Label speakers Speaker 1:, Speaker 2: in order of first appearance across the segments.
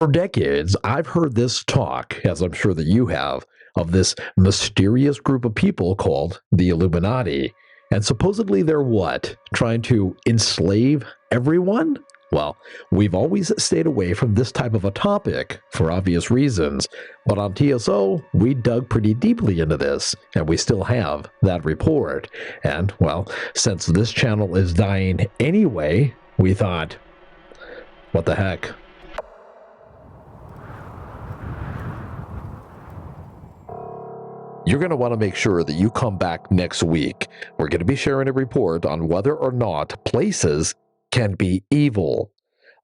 Speaker 1: For decades, I've heard this talk, as I'm sure that you have, of this mysterious group of people called the Illuminati. And supposedly they're what? Trying to enslave everyone? Well, we've always stayed away from this type of a topic for obvious reasons, but on TSO, we dug pretty deeply into this, and we still have that report. And, well, since this channel is dying anyway, we thought, what the heck? You're going to want to make sure that you come back next week. We're going to be sharing a report on whether or not places can be evil.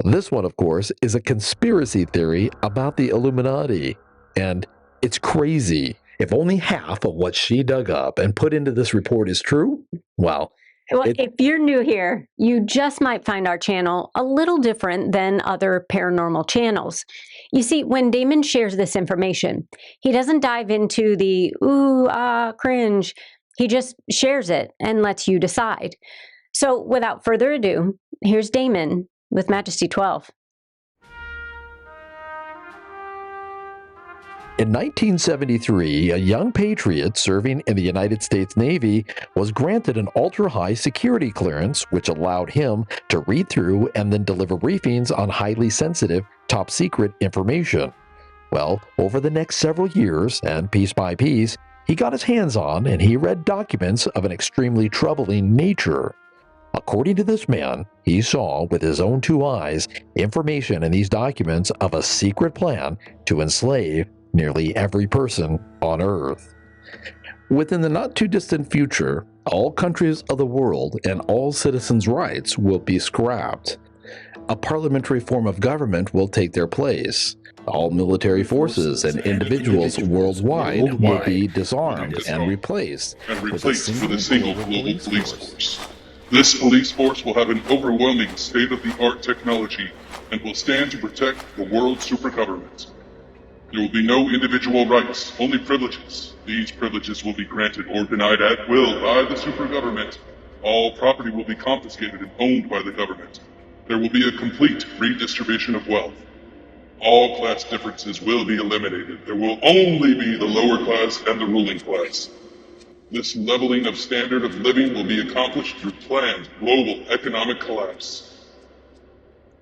Speaker 1: This one, of course, is a conspiracy theory about the Illuminati. And it's crazy. If only half of what she dug up and put into this report is true, well,
Speaker 2: if you're new here, you just might find our channel a little different than other paranormal channels. You see, when Damon shares this information, he doesn't dive into the ooh, ah, cringe. He just shares it and lets you decide. So without further ado, here's Damon with Majesty 12.
Speaker 1: In 1973, a young patriot serving in the United States Navy was granted an ultra-high security clearance, which allowed him to read through and then deliver briefings on highly sensitive, top-secret information. Well, over the next several years, and piece by piece, he got his hands on and he read documents of an extremely troubling nature. According to this man, he saw with his own two eyes information in these documents of a secret plan to enslave nearly every person on Earth. Within the not-too-distant future, all countries of the world and all citizens' rights will be scrapped. A parliamentary form of government will take their place. All military forces and individuals worldwide will be disarmed and replaced with a single global police force.
Speaker 3: This police force will have an overwhelming state-of-the-art technology and will stand to protect the world's supergovernment. There will be no individual rights, only privileges. These privileges will be granted or denied at will by the supergovernment. All property will be confiscated and owned by the government. There will be a complete redistribution of wealth. All class differences will be eliminated. There will only be the lower class and the ruling class. This leveling of standard of living will be accomplished through planned global economic collapse.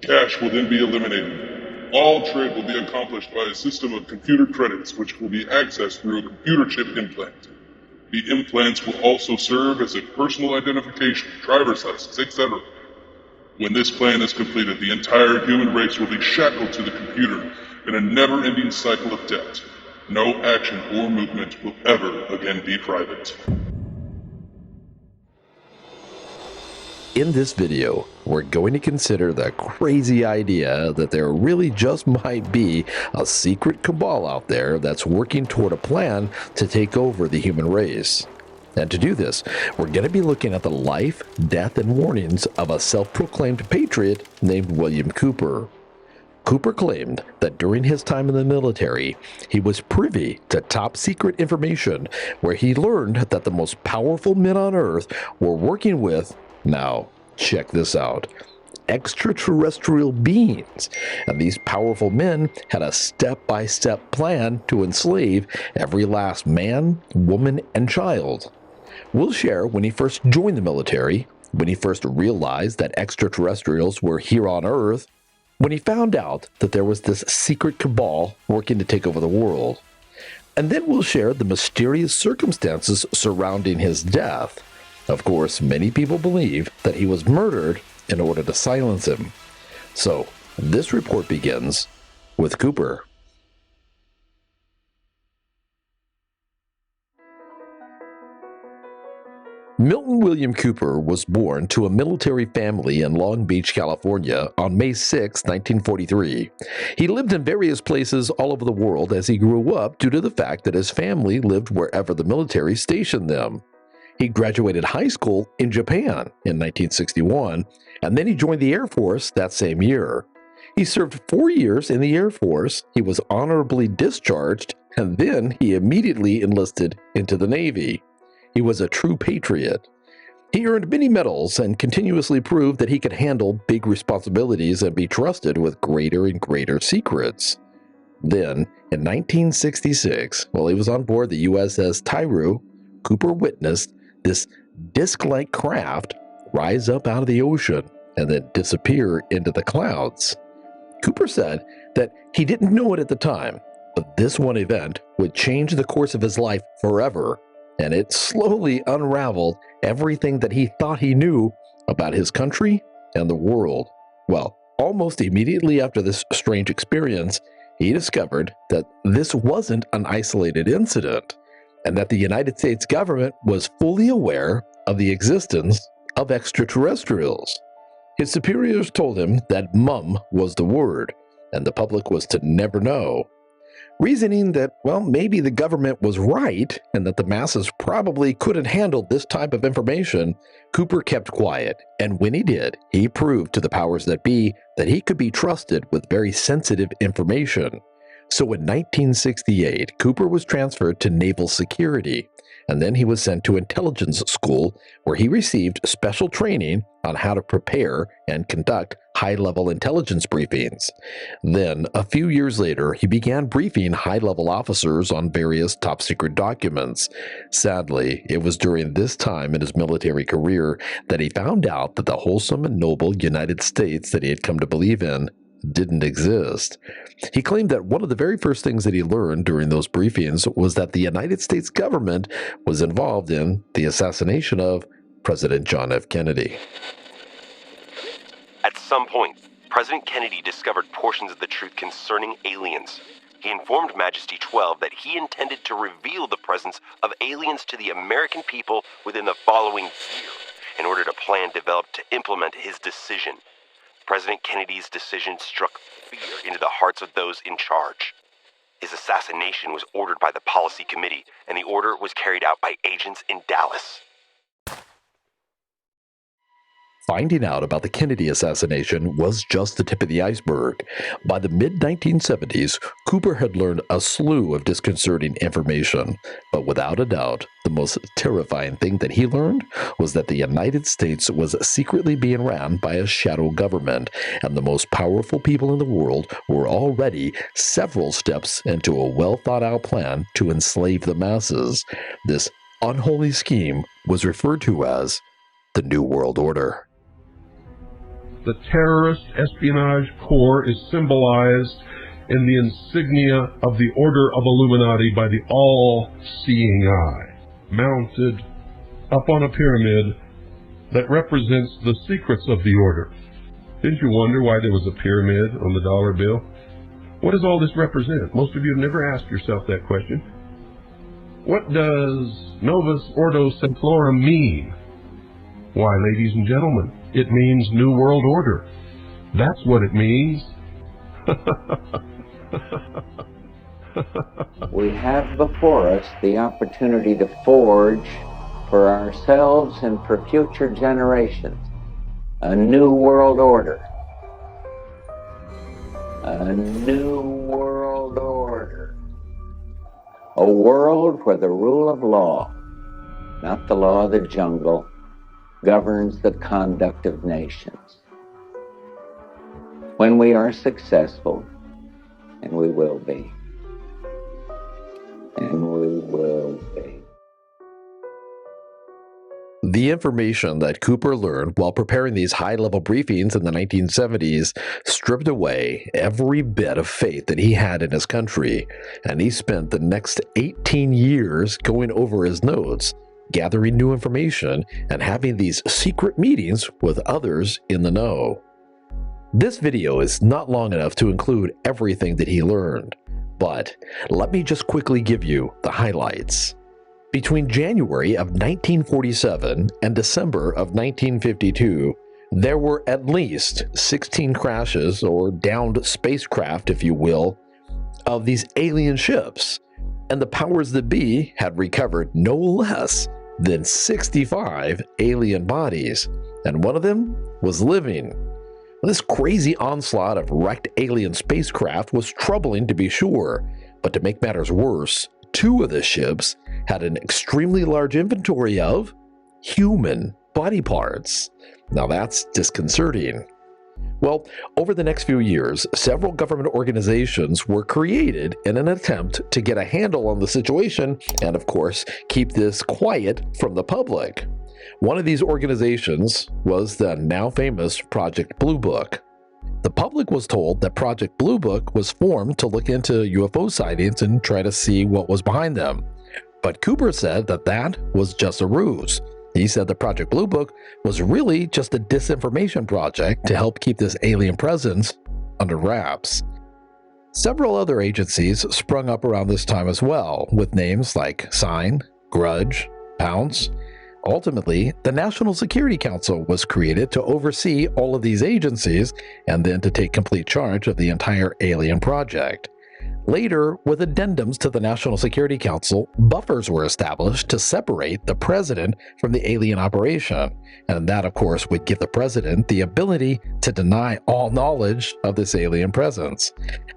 Speaker 3: Cash will then be eliminated. All trade will be accomplished by a system of computer credits which will be accessed through a computer chip implant. The implants will also serve as a personal identification, driver's license, etc. When this plan is completed, the entire human race will be shackled to the computer in a never-ending cycle of debt. No action or movement will ever again be private.
Speaker 1: In this video, we're going to consider the crazy idea that there really just might be a secret cabal out there that's working toward a plan to take over the human race. And to do this, we're going to be looking at the life, death, and warnings of a self-proclaimed patriot named William Cooper. Cooper claimed that during his time in the military, he was privy to top-secret information where he learned that the most powerful men on Earth were working with, now, check this out, extraterrestrial beings, and these powerful men had a step-by-step plan to enslave every last man, woman, and child. We'll share when he first joined the military, when he first realized that extraterrestrials were here on Earth, when he found out that there was this secret cabal working to take over the world. And then we'll share the mysterious circumstances surrounding his death. Of course, many people believe that he was murdered in order to silence him. So, this report begins with Cooper. Milton William Cooper was born to a military family in Long Beach, California on May 6, 1943. He lived in various places all over the world as he grew up due to the fact that his family lived wherever the military stationed them. He graduated high school in Japan in 1961, and then he joined the Air Force that same year. He served 4 years in the Air Force, he was honorably discharged, and then he immediately enlisted into the Navy. He was a true patriot. He earned many medals and continuously proved that he could handle big responsibilities and be trusted with greater and greater secrets. Then, in 1966, while he was on board the USS Tyru, Cooper witnessed this disc-like craft rise up out of the ocean and then disappear into the clouds. Cooper said that he didn't know it at the time, but this one event would change the course of his life forever, and it slowly unraveled everything that he thought he knew about his country and the world. Well, almost immediately after this strange experience, he discovered that this wasn't an isolated incident, and that the United States government was fully aware of the existence of extraterrestrials. His superiors told him that mum was the word, and the public was to never know. Reasoning that, well, maybe the government was right and that the masses probably couldn't handle this type of information, Cooper kept quiet, and when he did, he proved to the powers that be that he could be trusted with very sensitive information. So in 1968, Cooper was transferred to Naval Security, and then he was sent to intelligence school where he received special training on how to prepare and conduct high-level intelligence briefings. Then, a few years later, he began briefing high-level officers on various top-secret documents. Sadly, it was during this time in his military career that he found out that the wholesome and noble United States that he had come to believe in didn't exist. He claimed that one of the very first things that he learned during those briefings was that the United States government was involved in the assassination of President John F. Kennedy.
Speaker 4: At some point, President Kennedy discovered portions of the truth concerning aliens. He informed Majesty 12 that he intended to reveal the presence of aliens to the American people within the following year in order to plan developed to implement his decision. President Kennedy's decision struck fear into the hearts of those in charge. His assassination was ordered by the Policy Committee, and the order was carried out by agents in Dallas.
Speaker 1: Finding out about the Kennedy assassination was just the tip of the iceberg. By the mid-1970s, Cooper had learned a slew of disconcerting information, but without a doubt, the most terrifying thing that he learned was that the United States was secretly being ran by a shadow government, and the most powerful people in the world were already several steps into a well-thought-out plan to enslave the masses. This unholy scheme was referred to as the New World Order.
Speaker 5: The terrorist espionage corps is symbolized in the insignia of the Order of Illuminati by the all-seeing eye, mounted up on a pyramid that represents the secrets of the order. Didn't you wonder why there was a pyramid on the dollar bill? What does all this represent? Most of you have never asked yourself that question. What does Novus Ordo Seclorum mean? Why, ladies and gentlemen, it means New World Order. That's what it means.
Speaker 6: We have before us the opportunity to forge for ourselves and for future generations a new world order. A new world order. A world where the rule of law, not the law of the jungle, governs the conduct of nations. When we are successful, and we will be, and we will be.
Speaker 1: The information that Cooper learned while preparing these high-level briefings in the 1970s stripped away every bit of faith that he had in his country, and he spent the next 18 years going over his notes, gathering new information, and having these secret meetings with others in the know. This video is not long enough to include everything that he learned, but let me just quickly give you the highlights. Between January of 1947 and December of 1952, there were at least 16 crashes, or downed spacecraft if you will, of these alien ships, and the powers that be had recovered no less than 65 alien bodies, and one of them was living. This crazy onslaught of wrecked alien spacecraft was troubling to be sure, but to make matters worse, two of the ships had an extremely large inventory of human body parts. Now that's disconcerting. Well, over the next few years, several government organizations were created in an attempt to get a handle on the situation and, of course, keep this quiet from the public. One of these organizations was the now famous Project Blue Book. The public was told that Project Blue Book was formed to look into UFO sightings and try to see what was behind them. But Cooper said that that was just a ruse. He said the Project Blue Book was really just a disinformation project to help keep this alien presence under wraps. Several other agencies sprung up around this time as well, with names like Sign, Grudge, Pounce. Ultimately, the National Security Council was created to oversee all of these agencies and then to take complete charge of the entire alien project. Later, with addendums to the National Security Council, buffers were established to separate the president from the alien operation, and that, of course, would give the president the ability to deny all knowledge of this alien presence.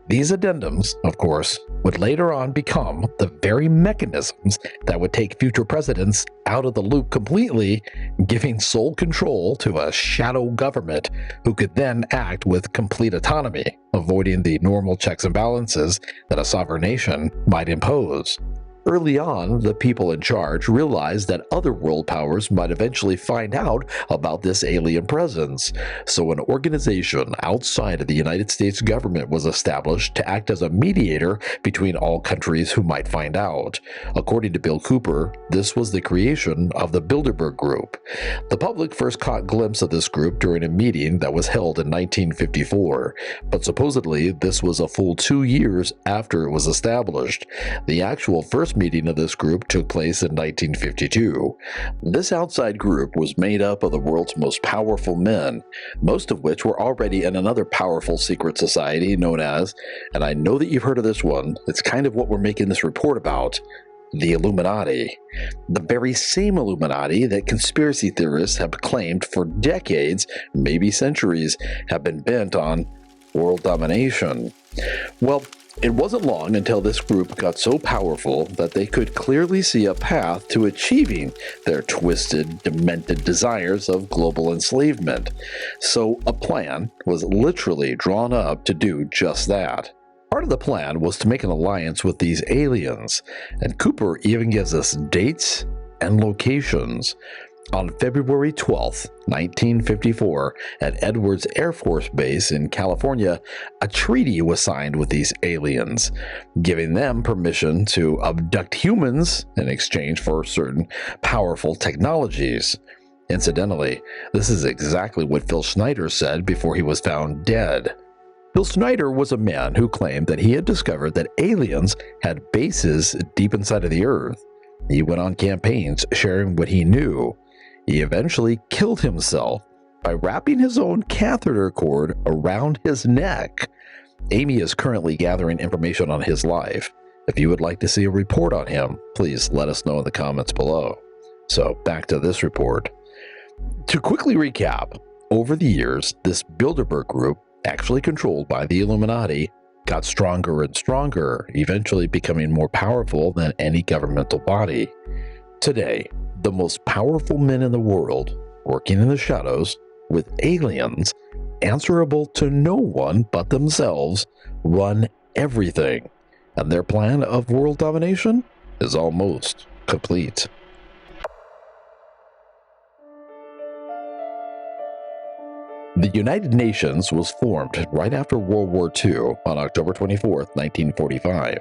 Speaker 1: These addendums, of course, would later on become the very mechanisms that would take future presidents out of the loop completely, giving sole control to a shadow government who could then act with complete autonomy, avoiding the normal checks and balances that a sovereign nation might impose. Early on, the people in charge realized that other world powers might eventually find out about this alien presence, so an organization outside of the United States government was established to act as a mediator between all countries who might find out. According to Bill Cooper, this was the creation of the Bilderberg Group. The public first caught a glimpse of this group during a meeting that was held in 1954, but supposedly this was a full 2 years after it was established. The actual first meeting of this group took place in 1952. This outside group was made up of the world's most powerful men, most of which were already in another powerful secret society known as, and I know that you've heard of this one, it's kind of what we're making this report about, the Illuminati. The very same Illuminati that conspiracy theorists have claimed for decades, maybe centuries, have been bent on world domination. Well, it wasn't long until this group got so powerful that they could clearly see a path to achieving their twisted, demented desires of global enslavement. So a plan was literally drawn up to do just that. Part of the plan was to make an alliance with these aliens, and Cooper even gives us dates and locations. On February 12, 1954, at Edwards Air Force Base in California, a treaty was signed with these aliens, giving them permission to abduct humans in exchange for certain powerful technologies. Incidentally, this is exactly what Phil Schneider said before he was found dead. Phil Schneider was a man who claimed that he had discovered that aliens had bases deep inside of the Earth. He went on campaigns sharing what he knew. He eventually killed himself by wrapping his own catheter cord around his neck. Amy is currently gathering information on his life. If you would like to see a report on him, please let us know in the comments below. So back to this report. To quickly recap, over the years, this Bilderberg group, actually controlled by the Illuminati, got stronger and stronger, eventually becoming more powerful than any governmental body. Today, the most powerful men in the world, working in the shadows with aliens, answerable to no one but themselves, run everything, and their plan of world domination is almost complete. The United Nations was formed right after World War II on October 24, 1945.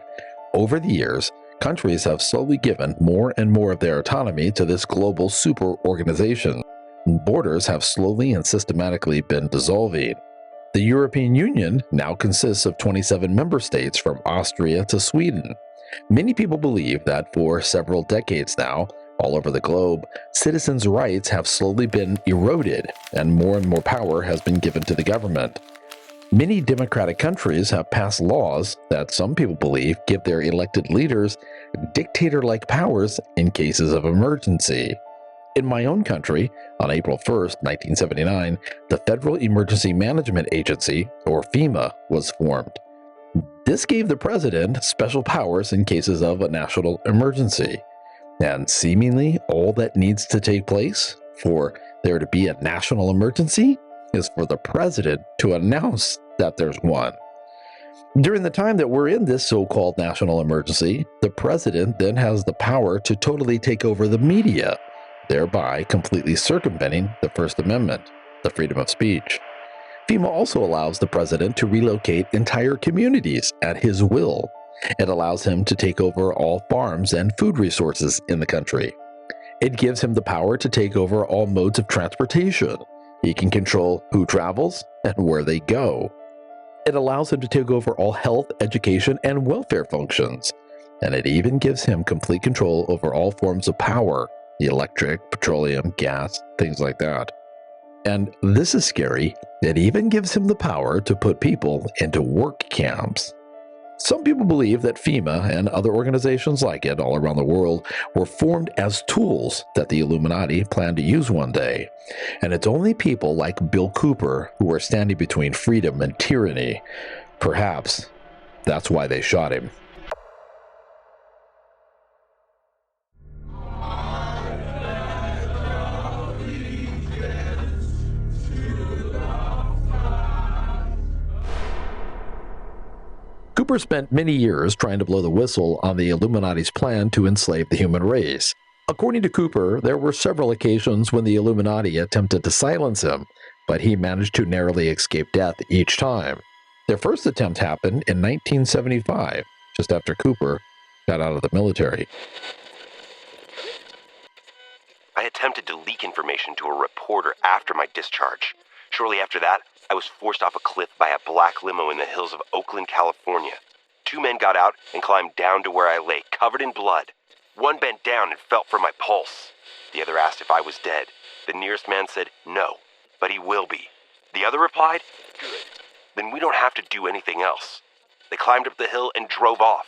Speaker 1: Over the years, countries have slowly given more and more of their autonomy to this global super organization. Borders have slowly and systematically been dissolving. The European Union now consists of 27 member states from Austria to Sweden. Many people believe that for several decades now, all over the globe, citizens' rights have slowly been eroded and more power has been given to the government. Many democratic countries have passed laws that some people believe give their elected leaders dictator-like powers in cases of emergency. In my own country, on April 1st, 1979, the Federal Emergency Management Agency, or FEMA, was formed. This gave the president special powers in cases of a national emergency. And seemingly all that needs to take place for there to be a national emergency is for the president to announce that there's one. During the time that we're in this so-called national emergency, the president then has the power to totally take over the media, thereby completely circumventing the First Amendment, the freedom of speech. FEMA also allows the president to relocate entire communities at his will. It allows him to take over all farms and food resources in the country. It gives him the power to take over all modes of transportation. He can control who travels and where they go. It allows him to take over all health, education, and welfare functions. And it even gives him complete control over all forms of power, the electric, petroleum, gas, things like that. And this is scary, it even gives him the power to put people into work camps. Some people believe that FEMA and other organizations like it all around the world were formed as tools that the Illuminati planned to use one day. And it's only people like Bill Cooper who are standing between freedom and tyranny. Perhaps that's why they shot him. Cooper spent many years trying to blow the whistle on the Illuminati's plan to enslave the human race. According to Cooper, there were several occasions when the Illuminati attempted to silence him, but he managed to narrowly escape death each time. Their first attempt happened in 1975, just after Cooper got out of the military.
Speaker 4: I attempted to leak information to a reporter after my discharge. Shortly after that, I was forced off a cliff by a black limo in the hills of Oakland, California. 2 men got out and climbed down to where I lay, covered in blood. One bent down and felt for my pulse. The other asked if I was dead. The nearest man said, "No, but he will be." The other replied, "Good. Then we don't have to do anything else." They climbed up the hill and drove off.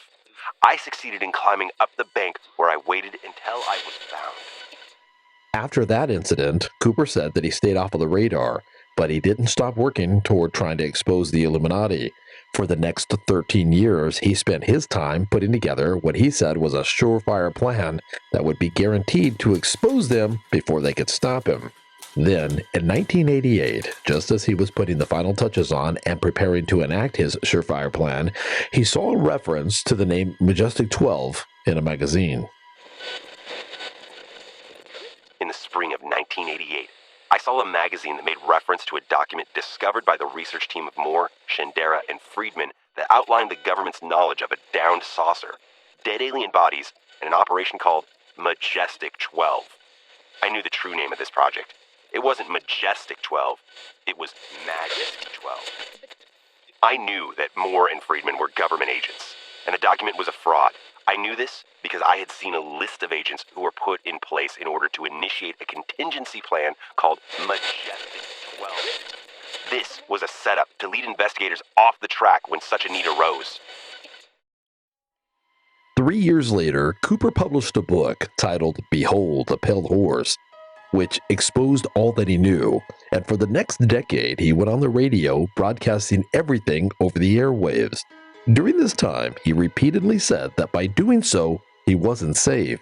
Speaker 4: I succeeded in climbing up the bank where I waited until I was found.
Speaker 1: After that incident, Cooper said that he stayed off of the radar, but he didn't stop working toward trying to expose the Illuminati. For the next 13 years, he spent his time putting together what he said was a surefire plan that would be guaranteed to expose them before they could stop him. Then, in 1988, just as he was putting the final touches on and preparing to enact his surefire plan, he saw a reference to the name Majesty 12 in a magazine.
Speaker 4: In the spring of 1988, I saw a magazine that made reference to a document discovered by the research team of Moore, Shandera, and Friedman that outlined the government's knowledge of a downed saucer, dead alien bodies, and an operation called Majesty 12. I knew the true name of this project. It wasn't Majesty 12, it was Majesty 12. I knew that Moore and Friedman were government agents, and the document was a fraud. I knew this because I had seen a list of agents who were put in place in order to initiate a contingency plan called Majesty 12. This was a setup to lead investigators off the track when such a need arose.
Speaker 1: 3 years later, Cooper published a book titled Behold the Pale Horse, which exposed all that he knew. And for the next decade, he went on the radio broadcasting everything over the airwaves. During this time, he repeatedly said that by doing so, he wasn't safe.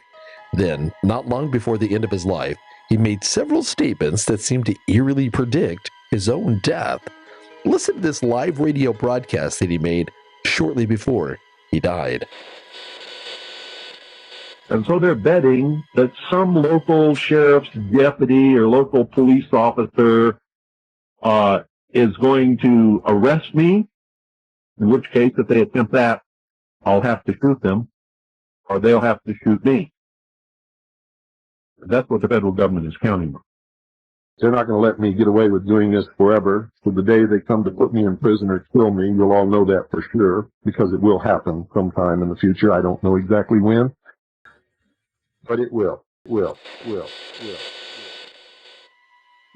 Speaker 1: Then, not long before the end of his life, he made several statements that seemed to eerily predict his own death. Listen to this live radio broadcast that he made shortly before he died.
Speaker 7: And so they're betting that some local sheriff's deputy or local police officer is going to arrest me, in which case, if they attempt that, I'll have to shoot them, or they'll have to shoot me. That's what the federal government is counting on.
Speaker 5: They're not going to let me get away with doing this forever. So the day they come to put me in prison or kill me, you'll all know that for sure, because it will happen sometime in the future. I don't know exactly when, but it will.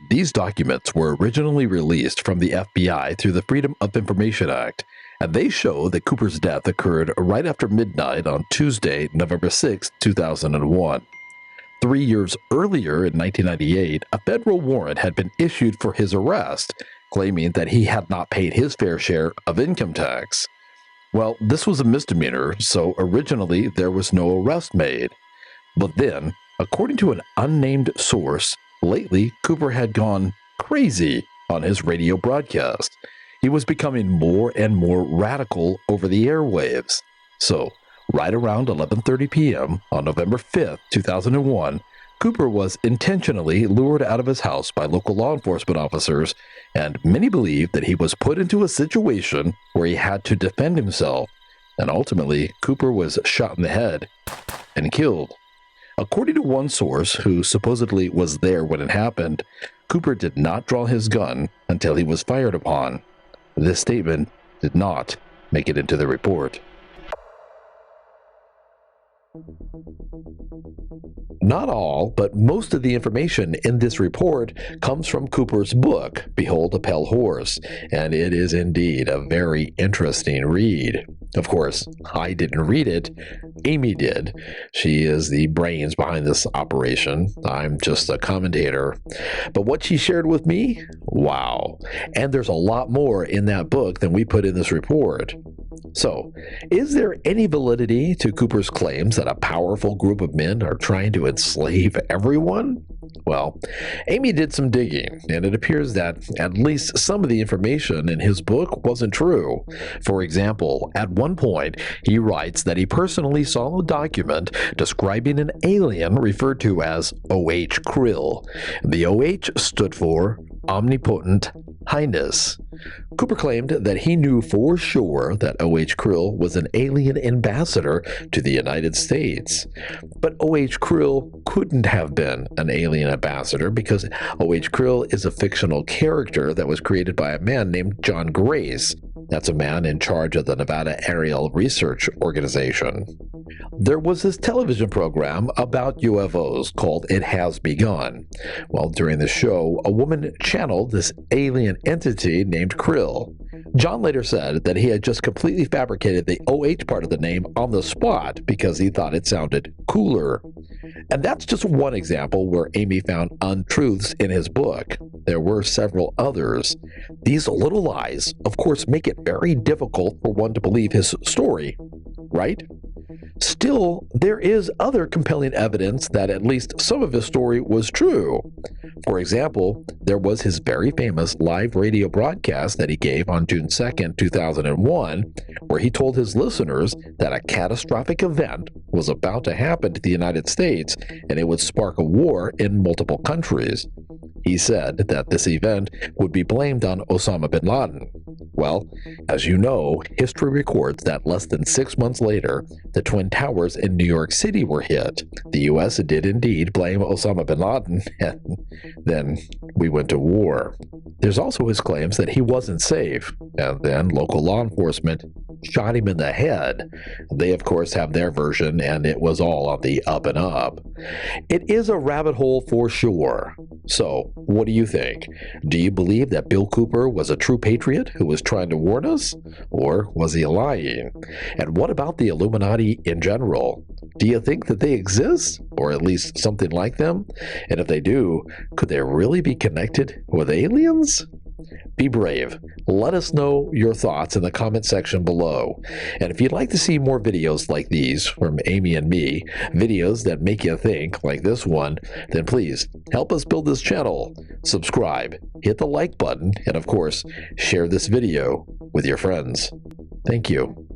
Speaker 1: These documents were originally released from the FBI through the Freedom of Information Act, and they show that Cooper's death occurred right after midnight on Tuesday, November 6, 2001. 3 years earlier, in 1998, a federal warrant had been issued for his arrest, claiming that he had not paid his fair share of income tax. Well, this was a misdemeanor, so originally there was no arrest made. But then, according to an unnamed source, lately Cooper had gone crazy on his radio broadcast. He was becoming more and more radical over the airwaves. So, right around 11:30 p.m. on November 5th, 2001, Cooper was intentionally lured out of his house by local law enforcement officers, and many believe that he was put into a situation where he had to defend himself, and ultimately Cooper was shot in the head and killed. According to one source who supposedly was there when it happened, Cooper did not draw his gun until he was fired upon. This statement did not make it into the report. Not all, but most of the information in this report comes from Cooper's book, Behold a Pale Horse, and it is indeed a very interesting read. Of course, I didn't read it. Amy did. She is the brains behind this operation. I'm just a commentator. But what she shared with me? Wow. And there's a lot more in that book than we put in this report. So, is there any validity to Cooper's claims that a powerful group of men are trying to enslave everyone? Well, Amy did some digging, and it appears that at least some of the information in his book wasn't true. For example, at one point, he writes that he personally saw a document describing an alien referred to as O.H. Krill. The O.H. stood for Omnipotent Highness. Cooper claimed that he knew for sure that O.H. Krill was an alien ambassador to the United States. But O.H. Krill couldn't have been an alien ambassador because O.H. Krill is a fictional character that was created by a man named John Grace. That's a man in charge of the Nevada Aerial Research Organization. There was this television program about UFOs called It Has Begun. Well, during the show, a woman channeled this alien entity named Krill. John later said that he had just completely fabricated the OH part of the name on the spot because he thought it sounded cooler. And that's just one example where Amy found untruths in his book. There were several others. These little lies, of course, make it very difficult for one to believe his story, right? Still, there is other compelling evidence that at least some of his story was true. For example, there was his very famous live radio broadcast that he gave on June 2nd, 2001, where he told his listeners that a catastrophic event was about to happen to the United States and it would spark a war in multiple countries. He said that this event would be blamed on Osama bin Laden. Well, as you know, history records that less than 6 months later, the Twin Towers in New York City were hit. The U.S. did indeed blame Osama bin Laden, and then we went to war. There's also his claims that he wasn't safe, and then local law enforcement shot him in the head. They, of course, have their version, and it was all on the up and up. It is a rabbit hole for sure. So, what do you think? Do you believe that Bill Cooper was a true patriot who was trying to warn us? Or was he lying? And what about the Illuminati in general? Do you think that they exist? Or at least something like them? And if they do, could they really be connected with aliens? Be brave. Let us know your thoughts in the comment section below. And if you'd like to see more videos like these from Amy and me, videos that make you think like this one, then please help us build this channel. Subscribe, hit the like button, and of course, share this video with your friends. Thank you.